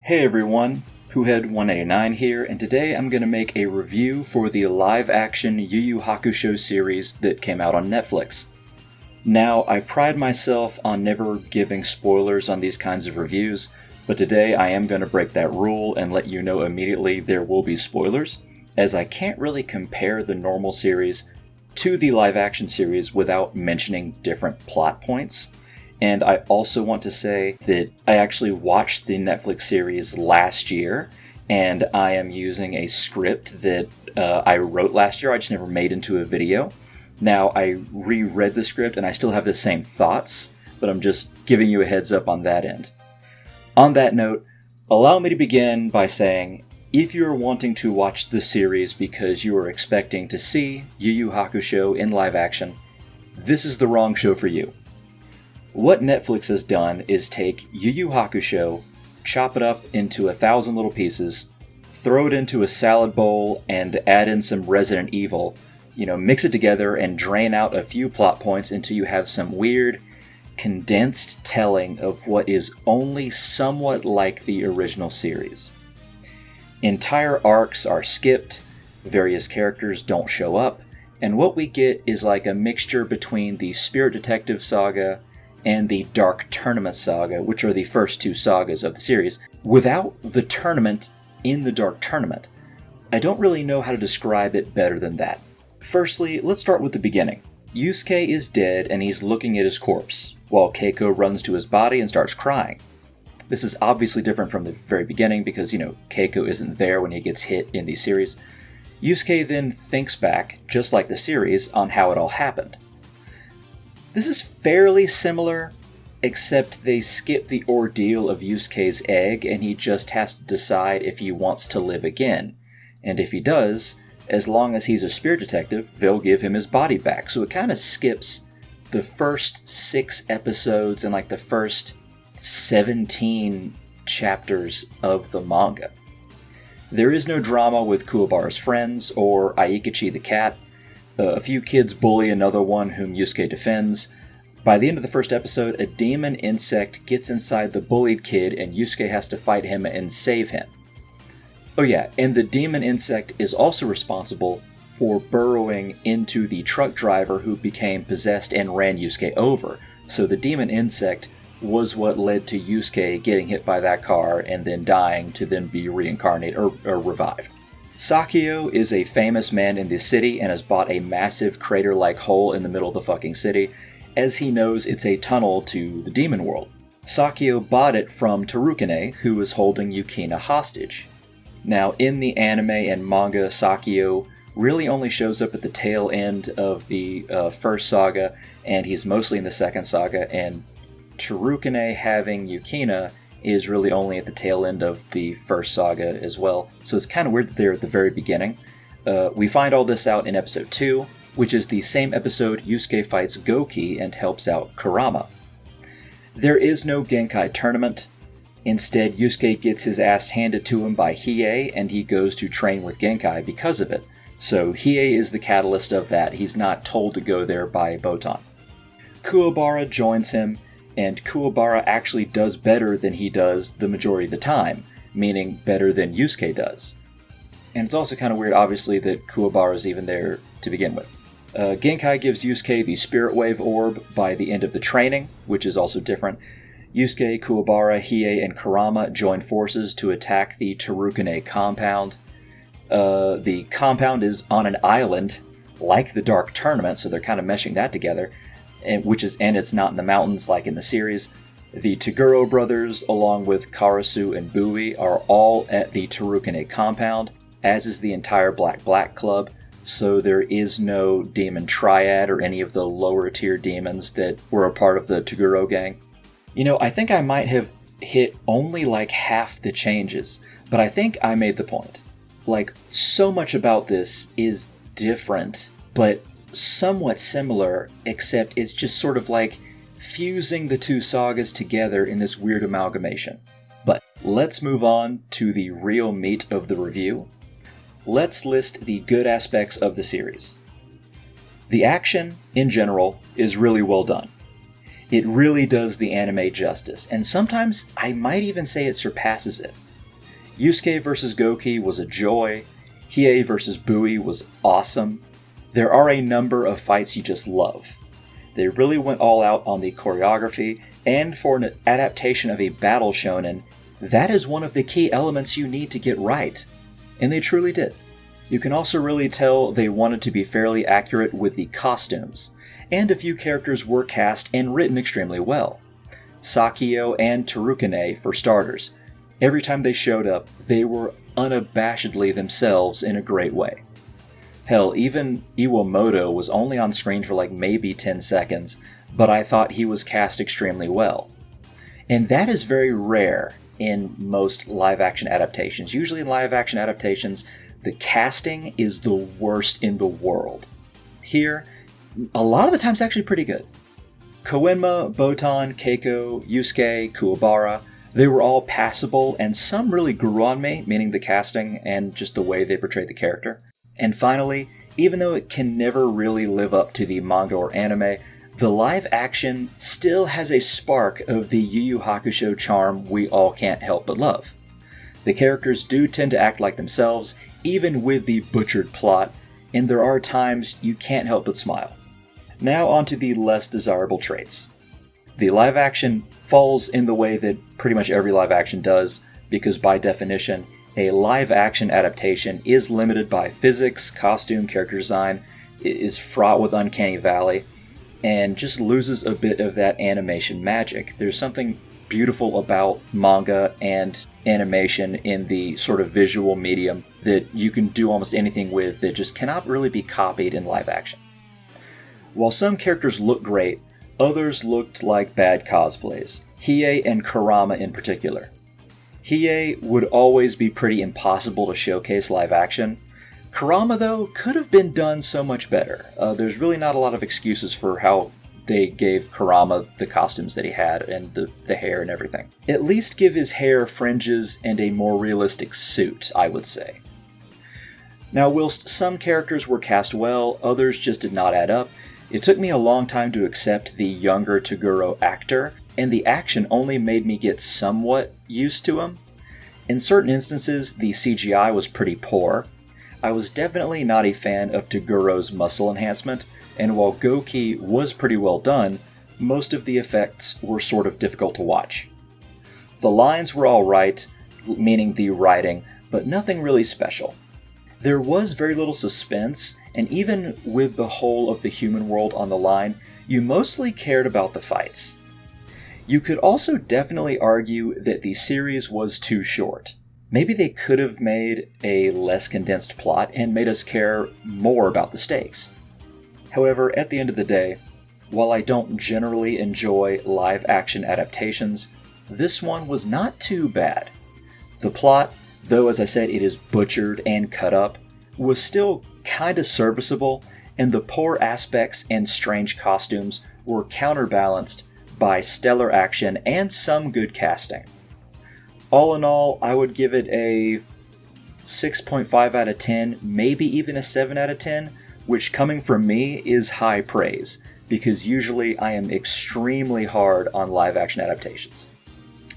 Hey everyone, Whohead189 here, and today I'm going to make a review for the live-action Yu Yu Hakusho series that came out on Netflix. Now, I pride myself on never giving spoilers on these kinds of reviews, but today I am going to break that rule and let you know immediately there will be spoilers, as I can't really compare the normal series to the live-action series without mentioning different plot points. And I also want to say that I actually watched the Netflix series last year, and I am using a script that I wrote last year. I just never made into a video. Now, I reread the script, and I still have the same thoughts, but I'm just giving you a heads up on that end. On that note, allow me to begin by saying, if you're wanting to watch the series because you are expecting to see Yu Yu Hakusho in live action, this is the wrong show for you. What Netflix has done is take Yu Yu Hakusho, chop it up into 1,000 little pieces, throw it into a salad bowl, and add in some Resident Evil, mix it together and drain out a few plot points until you have some weird, condensed telling of what is only somewhat like the original series. Entire arcs are skipped, various characters don't show up, and what we get is like a mixture between the Spirit Detective saga and the Dark Tournament saga, which are the first two sagas of the series, without the tournament in the Dark Tournament. I don't really know how to describe it better than that. Firstly, let's start with the beginning. Yusuke is dead and he's looking at his corpse, while Keiko runs to his body and starts crying. This is obviously different from the very beginning because, Keiko isn't there when he gets hit in the series. Yusuke then thinks back, just like the series, on how it all happened. This is fairly similar, except they skip the ordeal of Yusuke's egg and he just has to decide if he wants to live again. And if he does, as long as he's a spirit detective, they'll give him his body back. So it kind of skips the first 6 episodes and the first 17 chapters of the manga. There is no drama with Kuwabara's friends or Aikichi the cat. A few kids bully another one whom Yusuke defends. By the end of the first episode, a demon insect gets inside the bullied kid and Yusuke has to fight him and save him. Oh yeah, and the demon insect is also responsible for burrowing into the truck driver who became possessed and ran Yusuke over. So the demon insect was what led to Yusuke getting hit by that car and then dying to then be reincarnated or revived. Sakio is a famous man in the city and has bought a massive crater-like hole in the middle of the fucking city, as he knows it's a tunnel to the demon world. Sakio bought it from Terukane, who is holding Yukina hostage. Now, in the anime and manga, Sakio really only shows up at the tail end of the first saga, and he's mostly in the second saga, and Terukane having Yukina is really only at the tail end of the first saga as well. So it's kind of weird that they're at the very beginning. We find all this out in episode 2, which is the same episode Yusuke fights Goki and helps out Kurama. There is no Genkai tournament. Instead, Yusuke gets his ass handed to him by Hiei, and he goes to train with Genkai because of it. So Hiei is the catalyst of that. He's not told to go there by Botan. Kuwabara joins him, and Kuwabara actually does better than he does the majority of the time, meaning better than Yusuke does. And it's also kind of weird, obviously, that Kuwabara's even there to begin with. Genkai gives Yusuke the Spirit Wave Orb by the end of the training, which is also different. Yusuke, Kuwabara, Hiei, and Kurama join forces to attack the Terukane compound. The compound is on an island, like the Dark Tournament, so they're kind of meshing that together. And it's not in the mountains like in the series. The Toguro brothers, along with Karasu and Bui, are all at the Terukane compound, as is the entire Black Club, so there is no demon triad or any of the lower tier demons that were a part of the Toguro gang. I think I might have hit only half the changes, but I think I made the point. So much about this is different, but somewhat similar, except it's just sort of fusing the two sagas together in this weird amalgamation. But let's move on to the real meat of the review. Let's list the good aspects of the series. The action, in general, is really well done. It really does the anime justice, and sometimes I might even say it surpasses it. Yusuke vs. Goki was a joy. Hiei vs. Bui was awesome. There are a number of fights you just love. They really went all out on the choreography, and for an adaptation of a battle shonen, that is one of the key elements you need to get right. And they truly did. You can also really tell they wanted to be fairly accurate with the costumes, and a few characters were cast and written extremely well. Sakio and Terukane, for starters. Every time they showed up, they were unabashedly themselves in a great way. Hell, even Iwamoto was only on screen for like maybe 10 seconds, but I thought he was cast extremely well. And that is very rare in most live-action adaptations. Usually in live-action adaptations, the casting is the worst in the world. Here, a lot of the time it's actually pretty good. Koenma, Botan, Keiko, Yusuke, Kuwabara, they were all passable, and some really grew on me, meaning the casting and just the way they portrayed the character. And finally, even though it can never really live up to the manga or anime, the live action still has a spark of the Yu Yu Hakusho charm we all can't help but love. The characters do tend to act like themselves, even with the butchered plot, and there are times you can't help but smile. Now onto the less desirable traits. The live action falls in the way that pretty much every live action does, because by definition, a live action adaptation is limited by physics, costume, character design, is fraught with uncanny valley, and just loses a bit of that animation magic. There's something beautiful about manga and animation in the sort of visual medium that you can do almost anything with that just cannot really be copied in live action. While some characters look great, others looked like bad cosplays, Hiei and Kurama in particular. Hiei would always be pretty impossible to showcase live action. Kurama, though, could have been done so much better. There's really not a lot of excuses for how they gave Kurama the costumes that he had and the hair and everything. At least give his hair fringes and a more realistic suit, I would say. Now, whilst some characters were cast well, others just did not add up. It took me a long time to accept the younger Toguro actor, and the action only made me get somewhat used to him. In certain instances, the CGI was pretty poor. I was definitely not a fan of Toguro's muscle enhancement, and while Goki was pretty well done, most of the effects were sort of difficult to watch. The lines were alright, meaning the writing, but nothing really special. There was very little suspense, and even with the whole of the human world on the line, you mostly cared about the fights. You could also definitely argue that the series was too short. Maybe they could have made a less condensed plot and made us care more about the stakes. However, at the end of the day, while I don't generally enjoy live-action adaptations, this one was not too bad. The plot, though as I said it is butchered and cut up, was still kinda serviceable, and the poor aspects and strange costumes were counterbalanced by stellar action and some good casting. All in all, I would give it a 6.5 out of 10, maybe even a 7 out of 10, which coming from me is high praise, because usually I am extremely hard on live-action adaptations.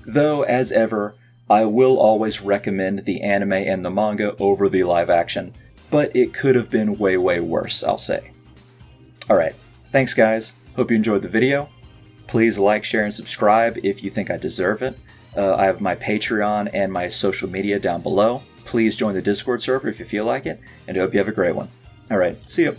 Though, as ever, I will always recommend the anime and the manga over the live-action, but it could have been way, way worse, I'll say. Alright, thanks guys, hope you enjoyed the video. Please like, share, and subscribe if you think I deserve it. I have my Patreon and my social media down below. Please join the Discord server if you feel like it, and I hope you have a great one. Alright, see ya.